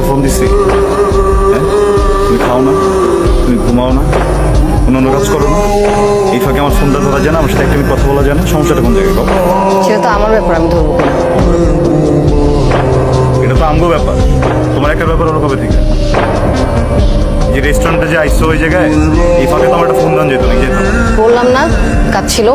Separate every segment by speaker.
Speaker 1: রাতে ফোন দিছি, হ্যাঁ? তুমি খাও না, তুমি ঘুমাও না, অন্য কাজ করো না, এই ফাঁকে আমার ফোনটা ধরা যায় না, আমার সাথে একটা মিনিট কথা বলা যায় না, সমস্যাটা কোন জায়গায়?
Speaker 2: সেটা তো আমার ব্যাপার, আমি ধরবো কেন?
Speaker 1: এটা তো আমগো ব্যাপার, তোমার একটা ব্যাপার হলো কবে থেকে যে রেস্টুরেন্টে যে আইসো ওই জায়গায়, এই ফাঁকে তো আমার একটা ফোন দান যেত না, যেতাম।
Speaker 2: বললাম না কাজ ছিল।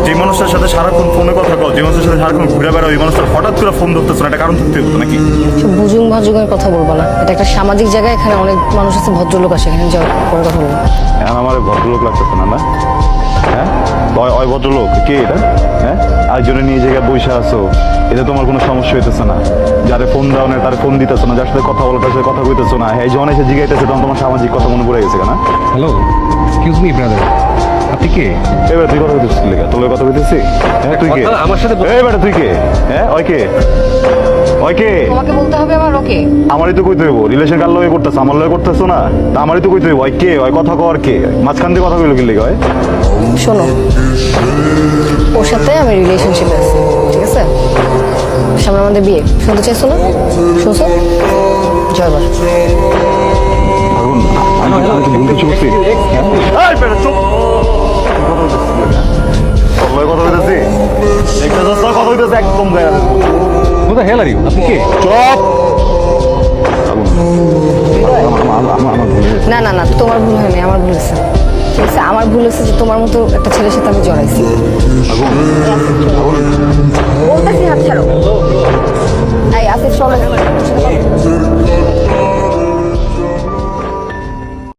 Speaker 1: যে মানুষটার সাথে সারাক্ষণ ফোনে কথা কও, যে মানুষের সাথে সারাক্ষণ ঘুরে বেড়াও, ওই মানুষটার হঠাৎ করে ফোন ধরতেছ না, এটা কারণ থাকতে হতো নাকি?
Speaker 2: সব বুজুং ভাজুঙের কথা বলবো না, এটা একটা সামাজিক জায়গা, এখানে অনেক মানুষ আছে, ভদ্রলোক আসে, এখানে যাও পরে কথা বলবো।
Speaker 1: এখন আমার ভদ্রলোক লাগতেছে না, না? হ্যাঁ, ওই ভদ্রলোক কে এটা? হ্যাঁ, আরেকজনে নিয়ে জায়গায় বসে আসো, এতে তোমার কোনো সমস্যা হইতেছে না? যারে ফোন দাও না তার ফোন দিতেছো না, যার সাথে কথা বলো তার সাথে কথা কইতেছো না, এই যখন এসে জিগাইতেছে তখন তোমার সামাজিক কথা মনে পড়ে গেছে না?
Speaker 3: হ্যালো, এক্সকিউজ মি ব্রাদার, আপনি কে?
Speaker 1: এবার তুই কথা কইতেছিস লেখা, তোর কথা কইতেছি? হ্যাঁ, তুই কে?
Speaker 3: আমার সাথে
Speaker 1: এই বেটা তুই কে? হ্যাঁ, ওই কে? ওই কে?
Speaker 2: তোমাকে বলতে হবে আমার ওকে।
Speaker 1: আমারই তো কইতে হইব, রিলেশন কার লগে করতেছ, আমার লগে করতেছো না, তা আমারই তো কইতে হইব, ওই কে? ওই কথা কর কে? মাঝখান দিয়ে কথা কইলো কি লেগে হয়?
Speaker 2: শোনো, ওর সাথে আমি রিলেশনশিপে আছি, ঠিক আছে? সামনে আমাদের বিয়ে, শুনতে চাইছো না? শুনছো? জয়বার।
Speaker 1: আগুন, আমি কি ভুল কিছু করছি? হ্যাঁ? এই বেটা চুপ! তোর লগে কথা কইতেছি? দেখতেছস না কথা কইতেছে, একদম গায়ে হাত দিবো।
Speaker 3: Who the hell are you? আপনি কে?
Speaker 1: চুপ! আগুন, আমার ভুল হয়েছে।
Speaker 2: না না না, তোমার ভুল হয়নি, আমার ভুল হয়েছে, ঠিক আছে? আমার ভুল হয়েছে যে তোমার মতো একটা ছেলের সাথে আমি জড়াইছি।
Speaker 1: আগুন,